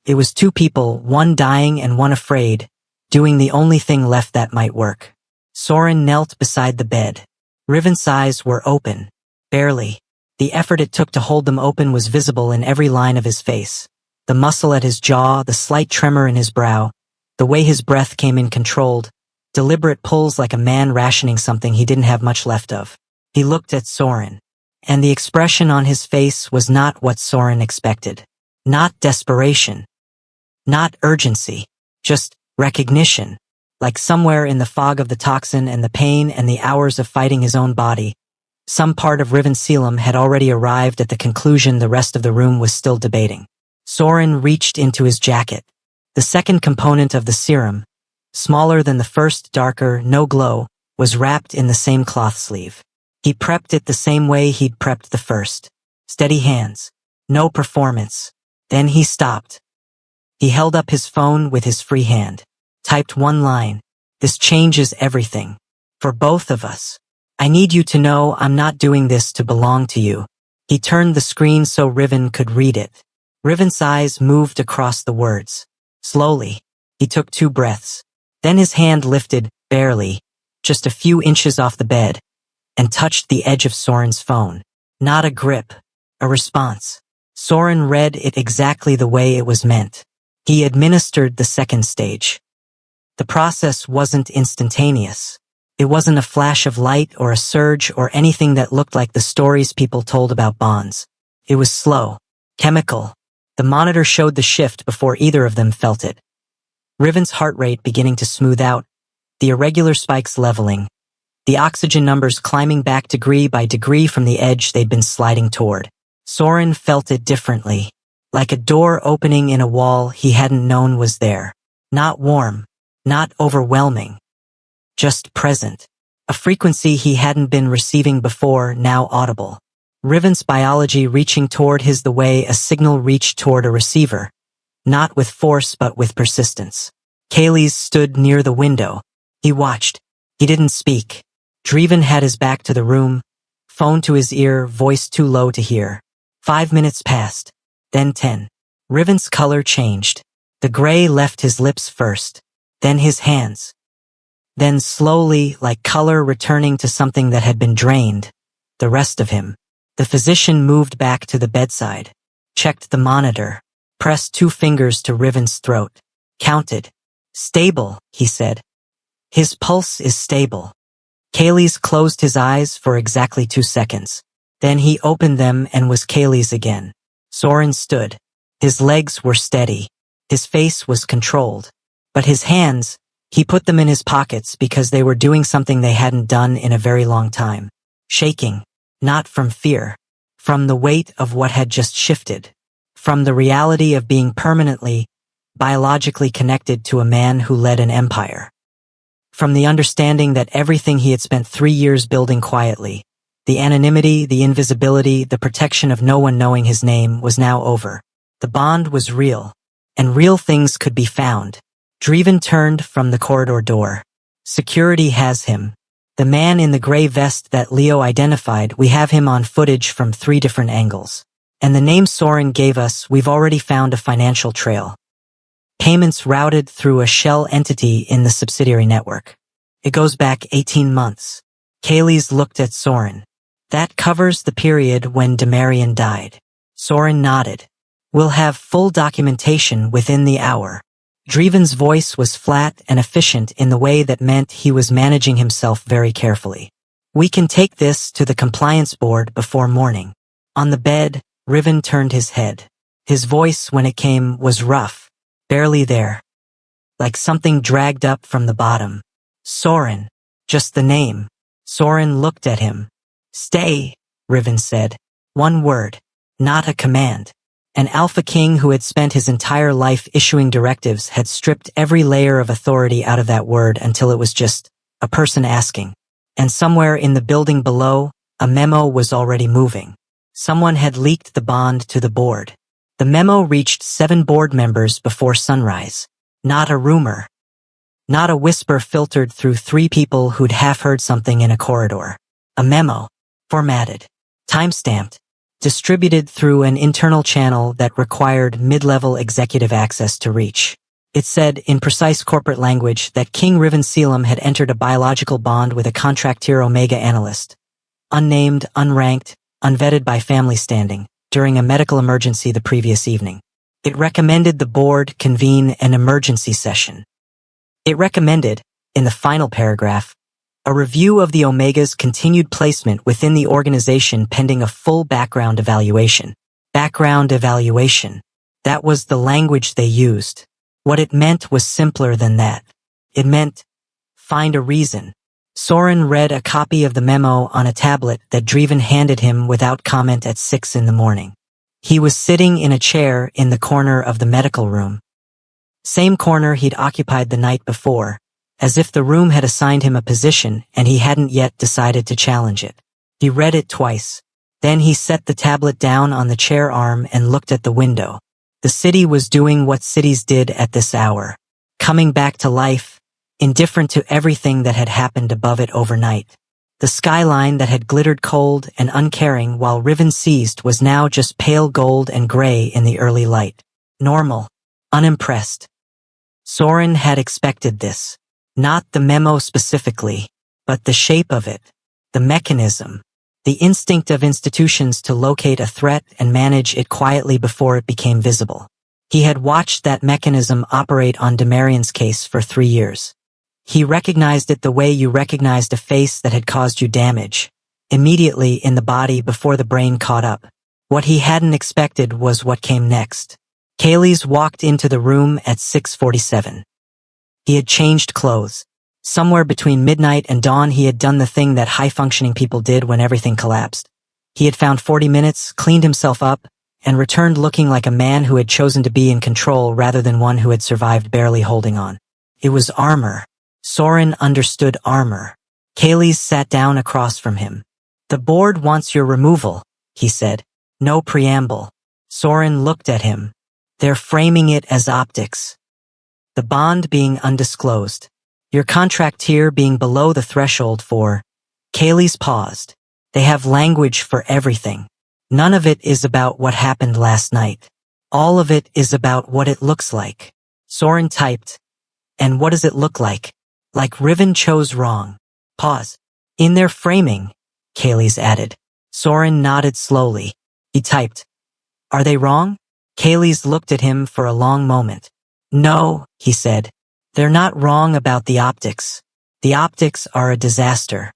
It was two people, one dying and one afraid, doing the only thing left that might work. Soren knelt beside the bed. Riven's eyes were open. Barely. The effort it took to hold them open was visible in every line of his face. The muscle at his jaw, the slight tremor in his brow, the way his breath came in controlled, deliberate pulls like a man rationing something he didn't have much left of. He looked at Soren. And the expression on his face was not what Soren expected. Not desperation. Not urgency. Just recognition. Like somewhere in the fog of the toxin and the pain and the hours of fighting his own body, some part of Riven Selim had already arrived at the conclusion the rest of the room was still debating. Soren reached into his jacket. The second component of the serum, smaller than the first, darker, no glow, was wrapped in the same cloth sleeve. He prepped it the same way he'd prepped the first. Steady hands. No performance. Then he stopped. He held up his phone with his free hand. Typed one line. This changes everything. For both of us. I need you to know I'm not doing this to belong to you. He turned the screen so Riven could read it. Riven's eyes moved across the words. Slowly. He took 2 breaths. Then his hand lifted, barely, just a few inches off the bed, and touched the edge of Soren's phone. Not a grip. A response. Soren read it exactly the way it was meant. He administered the second stage. The process wasn't instantaneous. It wasn't a flash of light or a surge or anything that looked like the stories people told about bonds. It was slow. Chemical. The monitor showed the shift before either of them felt it. Riven's heart rate beginning to smooth out, the irregular spikes leveling, the oxygen numbers climbing back degree by degree from the edge they'd been sliding toward. Soren felt it differently, like a door opening in a wall he hadn't known was there. Not warm, not overwhelming, just present. A frequency he hadn't been receiving before, now audible. Riven's biology reaching toward his the way a signal reached toward a receiver, not with force but with persistence. Kaylee's stood near the window. He watched. He didn't speak. Driven had his back to the room, phone to his ear, voice too low to hear. 5 minutes passed, then 10. Riven's color changed. The gray left his lips first, then his hands. Then slowly, like color returning to something that had been drained, the rest of him. The physician moved back to the bedside, checked the monitor, pressed 2 fingers to Riven's throat, counted. Stable, he said. His pulse is stable. Kaylee's closed his eyes for exactly 2 seconds. Then he opened them and was Kaylee's again. Soren stood. His legs were steady. His face was controlled. But his hands, he put them in his pockets because they were doing something they hadn't done in a very long time. Shaking. Not from fear. From the weight of what had just shifted. From the reality of being permanently, biologically connected to a man who led an empire. From the understanding that everything he had spent 3 years building quietly, the anonymity, the invisibility, the protection of no one knowing his name, was now over. The bond was real, and real things could be found. Driven turned from the corridor door. Security has him. The man in the gray vest that Leo identified, we have him on footage from 3 different angles. And the name Soren gave us, we've already found a financial trail. Payments routed through a shell entity in the subsidiary network. It goes back 18 months. Kaylee's looked at Soren. That covers the period when Demarian died. Soren nodded. We'll have full documentation within the hour. Driven's voice was flat and efficient in the way that meant he was managing himself very carefully. We can take this to the compliance board before morning. On the bed, Riven turned his head. His voice, when it came, was rough, barely there. Like something dragged up from the bottom. Soren. Just the name. Soren looked at him. Stay, Riven said. 1 word. Not a command. An Alpha King who had spent his entire life issuing directives had stripped every layer of authority out of that word until it was just a person asking. And somewhere in the building below, a memo was already moving. Someone had leaked the bond to the board. The memo reached 7 board members before sunrise. Not a rumor. Not a whisper filtered through 3 people who'd half heard something in a corridor. A memo. Formatted. Timestamped. Distributed through an internal channel that required mid-level executive access to reach. It said, in precise corporate language, that King Riven Selim had entered a biological bond with a contractier Omega analyst. Unnamed, unranked, unvetted by family standing, during a medical emergency the previous evening. It recommended the board convene an emergency session. It recommended, in the final paragraph, a review of the Omega's continued placement within the organization pending a full background evaluation. Background evaluation. That was the language they used. What it meant was simpler than that. It meant, find a reason. Soren read a copy of the memo on a tablet that Driven handed him without comment at 6 in the morning. He was sitting in a chair in the corner of the medical room. Same corner he'd occupied the night before, as if the room had assigned him a position and he hadn't yet decided to challenge it. He read it twice. Then he set the tablet down on the chair arm and looked at the window. The city was doing what cities did at this hour. Coming back to life, indifferent to everything that had happened above it overnight. The skyline that had glittered cold and uncaring while Riven seized was now just pale gold and gray in the early light. Normal. Unimpressed. Soren had expected this. Not the memo specifically, but the shape of it, the mechanism, the instinct of institutions to locate a threat and manage it quietly before it became visible. He had watched that mechanism operate on Demarian's case for 3 years. He recognized it the way you recognized a face that had caused you damage, immediately in the body before the brain caught up. What he hadn't expected was what came next. Kaylee's walked into the room at 6:47. He had changed clothes. Somewhere between midnight and dawn he had done the thing that high-functioning people did when everything collapsed. He had found 40 minutes, cleaned himself up, and returned looking like a man who had chosen to be in control rather than one who had survived barely holding on. It was armor. Soren understood armor. Kaylee's sat down across from him. The board wants your removal, he said. No preamble. Soren looked at him. They're framing it as optics. The bond being undisclosed. Your contractier being below the threshold for... Kaylee's paused. They have language for everything. None of it is about what happened last night. All of it is about what it looks like. Soren typed. And what does it look like? Like Riven chose wrong. Pause. In their framing, Kaylee's added. Soren nodded slowly. He typed. Are they wrong? Kaylee's looked at him for a long moment. No, he said. They're not wrong about the optics. The optics are a disaster.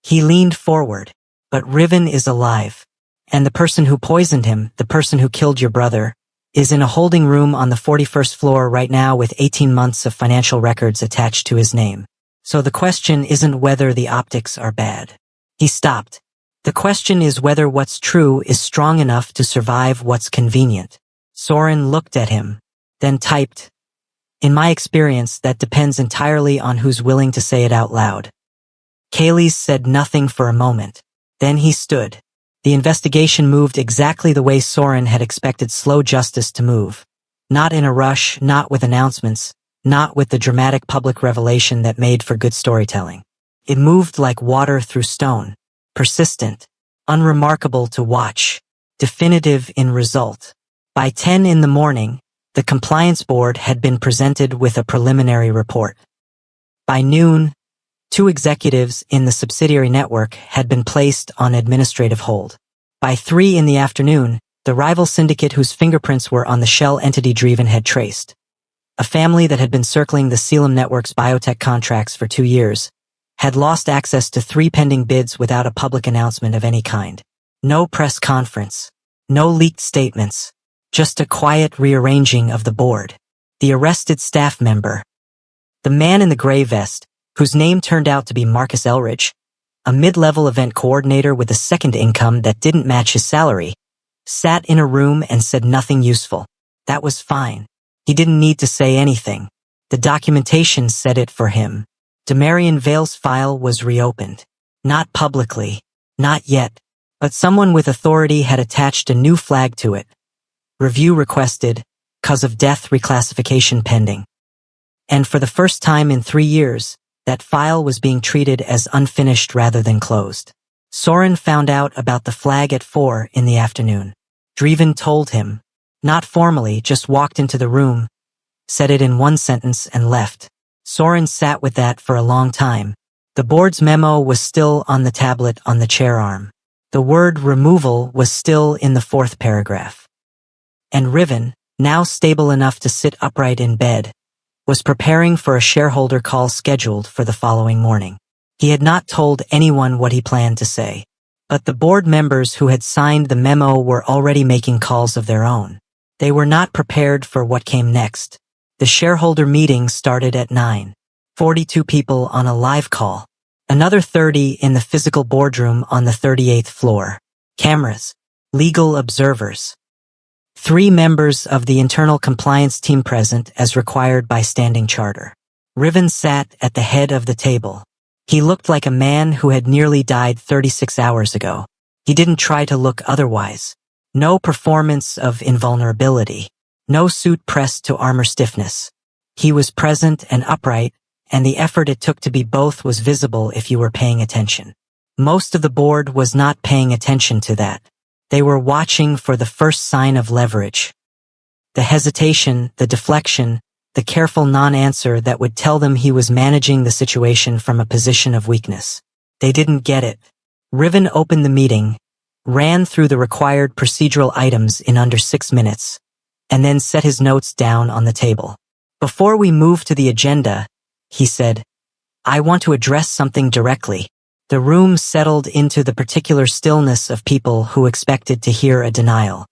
He leaned forward. But Riven is alive. And the person who poisoned him, the person who killed your brother, is in a holding room on the 41st floor right now with 18 months of financial records attached to his name. So the question isn't whether the optics are bad. He stopped. The question is whether what's true is strong enough to survive what's convenient. Soren looked at him, then typed. In my experience, that depends entirely on who's willing to say it out loud. Kaylee said nothing for a moment. Then he stood. The investigation moved exactly the way Soren had expected slow justice to move. Not in a rush, not with announcements, not with the dramatic public revelation that made for good storytelling. It moved like water through stone. Persistent. Unremarkable to watch. Definitive in result. By 10 in the morning, the compliance board had been presented with a preliminary report. By noon, 2 executives in the subsidiary network had been placed on administrative hold. By 3 in the afternoon, the rival syndicate whose fingerprints were on the shell entity Driven had traced. A family that had been circling the Selim Network's biotech contracts for 2 years had lost access to 3 pending bids without a public announcement of any kind. No press conference. No leaked statements. Just a quiet rearranging of the board. The arrested staff member. The man in the gray vest, whose name turned out to be Marcus Elridge, a mid-level event coordinator with a second income that didn't match his salary, sat in a room and said nothing useful. That was fine. He didn't need to say anything. The documentation said it for him. Demarian Vale's file was reopened. Not publicly. Not yet. But someone with authority had attached a new flag to it. Review requested, cause of death reclassification pending. And for the first time in 3 years, that file was being treated as unfinished rather than closed. Soren found out about the flag at 4 in the afternoon. Driven told him, not formally, just walked into the room, said it in one sentence and left. Soren sat with that for a long time. The board's memo was still on the tablet on the chair arm. The word removal was still in the 4th paragraph. And Riven, now stable enough to sit upright in bed, was preparing for a shareholder call scheduled for the following morning. He had not told anyone what he planned to say, but the board members who had signed the memo were already making calls of their own. They were not prepared for what came next. The shareholder meeting started at 9. 42 people on a live call. Another 30 in the physical boardroom on the 38th floor. Cameras. Legal observers. 3 members of the internal compliance team present as required by standing charter. Riven sat at the head of the table. He looked like a man who had nearly died 36 hours ago. He didn't try to look otherwise. No performance of invulnerability. No suit pressed to armor stiffness. He was present and upright, and the effort it took to be both was visible if you were paying attention. Most of the board was not paying attention to that. They were watching for the first sign of leverage. The hesitation, the deflection, the careful non-answer that would tell them he was managing the situation from a position of weakness. They didn't get it. Riven opened the meeting, ran through the required procedural items in under 6 minutes, and then set his notes down on the table. Before we move to the agenda, he said, I want to address something directly. The room settled into the particular stillness of people who expected to hear a denial.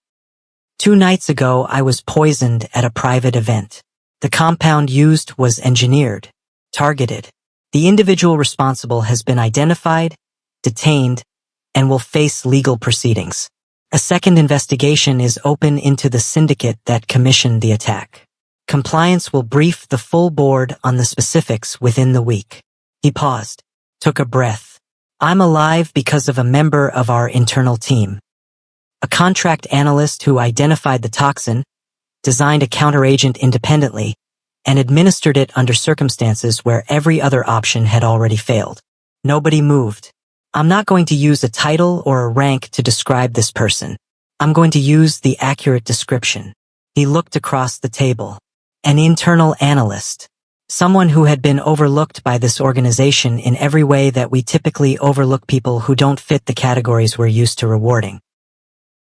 2 nights ago, I was poisoned at a private event. The compound used was engineered, targeted. The individual responsible has been identified, detained, and will face legal proceedings. A second investigation is open into the syndicate that commissioned the attack. Compliance will brief the full board on the specifics within the week. He paused, took a breath. I'm alive because of a member of our internal team. A contract analyst who identified the toxin, designed a counteragent independently, and administered it under circumstances where every other option had already failed. Nobody moved. I'm not going to use a title or a rank to describe this person. I'm going to use the accurate description. He looked across the table. An internal analyst. Someone who had been overlooked by this organization in every way that we typically overlook people who don't fit the categories we're used to rewarding.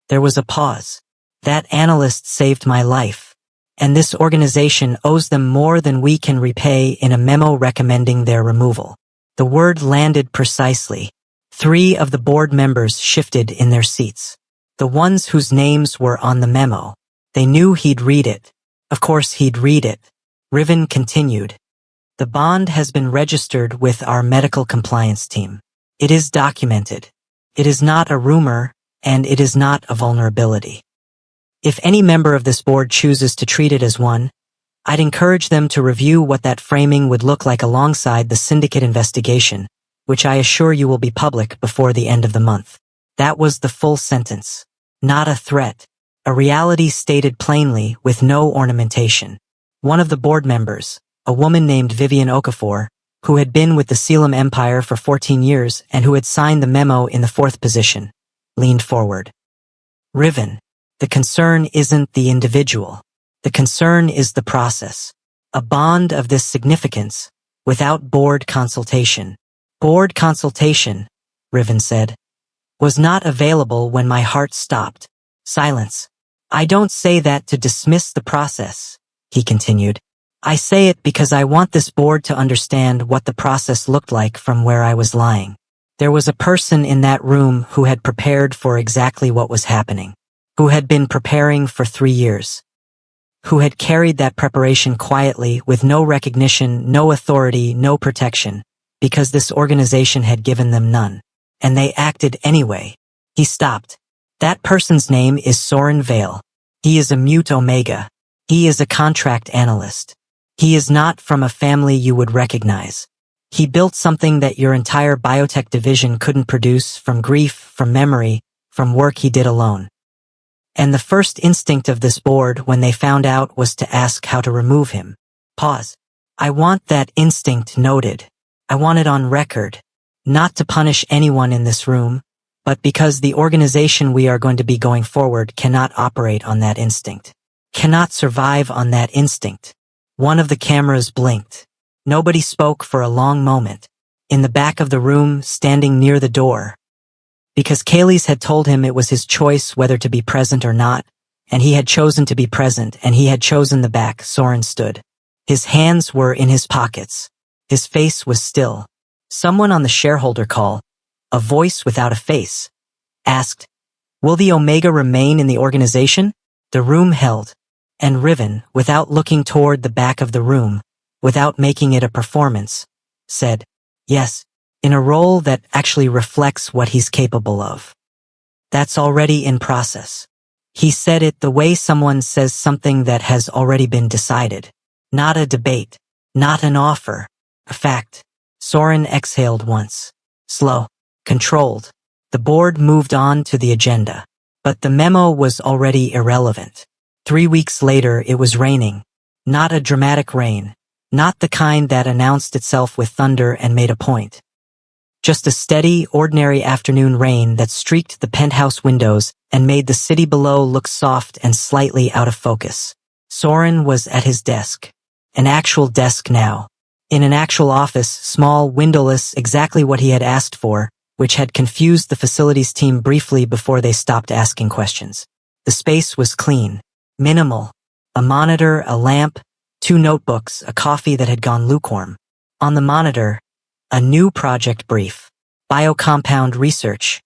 There was a pause. That analyst saved my life, and this organization owes them more than we can repay in a memo recommending their removal. The word landed precisely. 3 of the board members shifted in their seats. The ones whose names were on the memo. They knew he'd read it. Of course he'd read it. Riven continued. The bond has been registered with our medical compliance team. It is documented. It is not a rumor, and it is not a vulnerability. If any member of this board chooses to treat it as one, I'd encourage them to review what that framing would look like alongside the syndicate investigation, which I assure you will be public before the end of the month. That was the full sentence. Not a threat. A reality stated plainly with no ornamentation. One of the board members, a woman named Vivian Okafor, who had been with the Selim Empire for 14 years and who had signed the memo in the 4th position, leaned forward. Riven, the concern isn't the individual. The concern is the process. A bond of this significance, without board consultation. Board consultation, Riven said, was not available when my heart stopped. Silence. I don't say that to dismiss the process, he continued. I say it because I want this board to understand what the process looked like from where I was lying. There was a person in that room who had prepared for exactly what was happening, who had been preparing for 3 years, who had carried that preparation quietly with no recognition, no authority, no protection, because this organization had given them none. And they acted anyway. He stopped. That person's name is Soren Vale. He is a mute omega. He is a contract analyst. He is not from a family you would recognize. He built something that your entire biotech division couldn't produce, from grief, from memory, from work he did alone. And the first instinct of this board when they found out was to ask how to remove him. Pause. I want that instinct noted. I want it on record. Not to punish anyone in this room, but because the organization we are going to be going forward cannot operate on that instinct. Cannot survive on that instinct. One of the cameras blinked. Nobody spoke for a long moment. In the back of the room, standing near the door. Because Kaylee's had told him it was his choice whether to be present or not, and he had chosen to be present, and he had chosen the back. Soren stood. His hands were in his pockets. His face was still. Someone on the shareholder call, a voice without a face, asked, "Will the Omega remain in the organization?" The room held, and Riven, without looking toward the back of the room, without making it a performance, said, "Yes, in a role that actually reflects what he's capable of. That's already in process." He said it the way someone says something that has already been decided. Not a debate, not an offer, a fact. Soren exhaled once. Slow, controlled. The board moved on to the agenda. But the memo was already irrelevant. 3 weeks later it was raining. Not a dramatic rain. Not the kind that announced itself with thunder and made a point. Just a steady, ordinary afternoon rain that streaked the penthouse windows and made the city below look soft and slightly out of focus. Soren was at his desk. An actual desk now. In an actual office, small, windowless, exactly what he had asked for, which had confused the facilities team briefly before they stopped asking questions. The space was clean. Minimal. A monitor, a lamp, 2 notebooks, a coffee that had gone lukewarm. On the monitor, a new project brief. Biocompound research.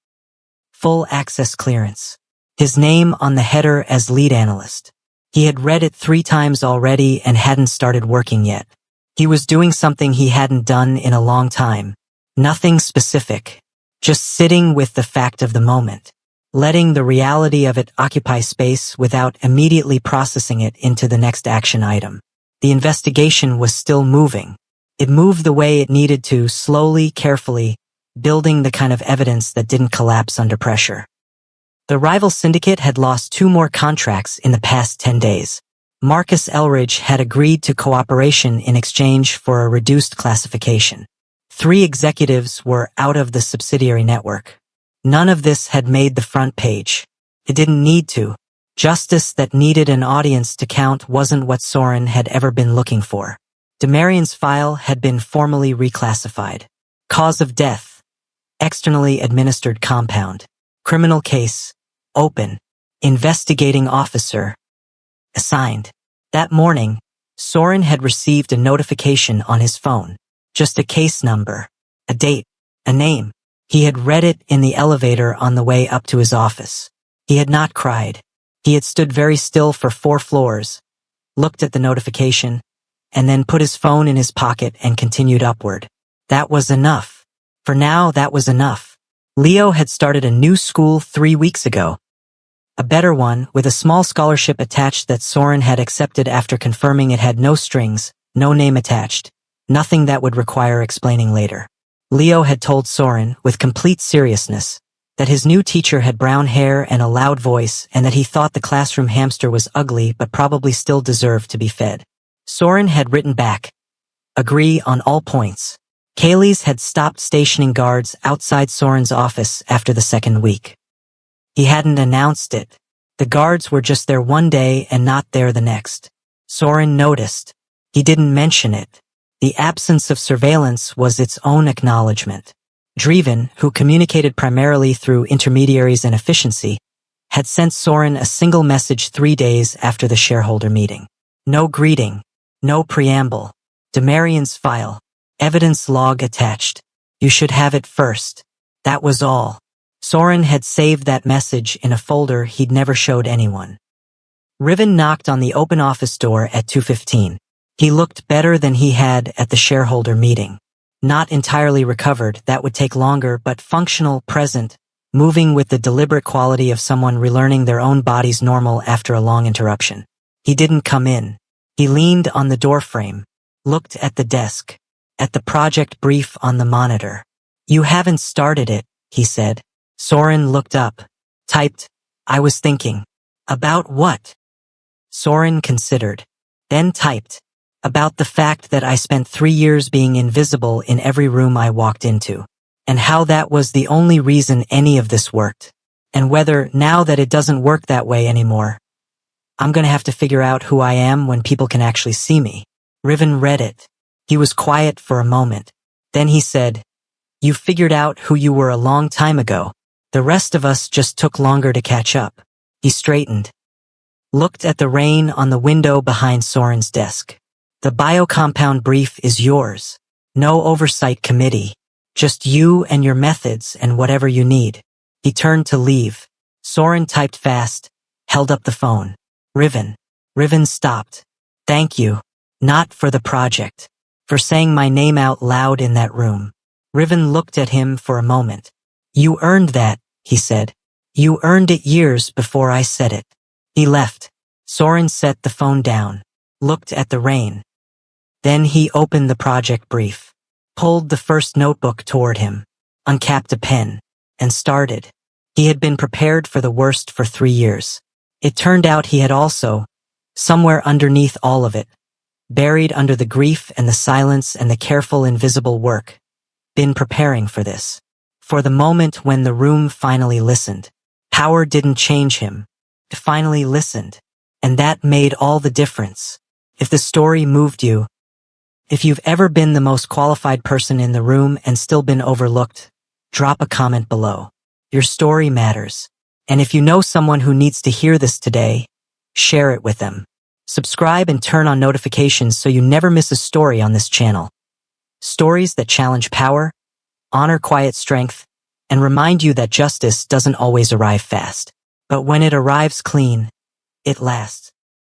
Full access clearance. His name on the header as lead analyst. He had read it 3 times already and hadn't started working yet. He was doing something he hadn't done in a long time. Nothing specific. Just sitting with the fact of the moment. Letting the reality of it occupy space without immediately processing it into the next action item. The investigation was still moving. It moved the way it needed to, slowly, carefully, building the kind of evidence that didn't collapse under pressure. The rival syndicate had lost 2 more contracts in the past 10 days. Marcus Elridge had agreed to cooperation in exchange for a reduced classification. 3 executives were out of the subsidiary network. None of this had made the front page. It didn't need to. Justice that needed an audience to count wasn't what Soren had ever been looking for. Demarian's file had been formally reclassified. Cause of death. Externally administered compound. Criminal case. Open. Investigating officer. Assigned. That morning, Soren had received a notification on his phone. Just a case number. A date. A name. He had read it in the elevator on the way up to his office. He had not cried. He had stood very still for 4 floors, looked at the notification, and then put his phone in his pocket and continued upward. That was enough. For now, that was enough. Leo had started a new school 3 weeks ago. A better one, with a small scholarship attached that Soren had accepted after confirming it had no strings, no name attached, nothing that would require explaining later. Leo had told Soren, with complete seriousness, that his new teacher had brown hair and a loud voice and that he thought the classroom hamster was ugly but probably still deserved to be fed. Soren had written back. Agree on all points. Kaylee's had stopped stationing guards outside Soren's office after the 2nd week. He hadn't announced it. The guards were just there one day and not there the next. Soren noticed. He didn't mention it. The absence of surveillance was its own acknowledgement. Driven, who communicated primarily through intermediaries and efficiency, had sent Soren a single message 3 days after the shareholder meeting. No greeting. No preamble. Demarian's file. Evidence log attached. You should have it first. That was all. Soren had saved that message in a folder he'd never showed anyone. Riven knocked on the open office door at 2:15. He looked better than he had at the shareholder meeting. Not entirely recovered, that would take longer, but functional, present, moving with the deliberate quality of someone relearning their own body's normal after a long interruption. He didn't come in. He leaned on the doorframe, looked at the desk, at the project brief on the monitor. You haven't started it, he said. Soren looked up. Typed, I was thinking. About what? Soren considered. Then typed. About the fact that I spent 3 years being invisible in every room I walked into. And how that was the only reason any of this worked. And whether, now that it doesn't work that way anymore, I'm gonna have to figure out who I am when people can actually see me. Riven read it. He was quiet for a moment. Then he said, You figured out who you were a long time ago. The rest of us just took longer to catch up. He straightened. Looked at the rain on the window behind Soren's desk. The biocompound brief is yours. No oversight committee. Just you and your methods and whatever you need. He turned to leave. Soren typed fast, held up the phone. Riven. Riven stopped. Thank you. Not for the project. For saying my name out loud in that room. Riven looked at him for a moment. You earned that, he said. You earned it years before I said it. He left. Soren set the phone down. Looked at the rain. Then he opened the project brief. Pulled the first notebook toward him. Uncapped a pen. And started. He had been prepared for the worst for 3 years. It turned out he had also, somewhere underneath all of it, buried under the grief and the silence and the careful invisible work, been preparing for this. For the moment when the room finally listened. Power didn't change him. It finally listened. And that made all the difference. If the story moved you, if you've ever been the most qualified person in the room and still been overlooked, drop a comment below. Your story matters. And if you know someone who needs to hear this today, share it with them. Subscribe and turn on notifications so you never miss a story on this channel. Stories that challenge power, honor quiet strength, and remind you that justice doesn't always arrive fast. But when it arrives clean, it lasts.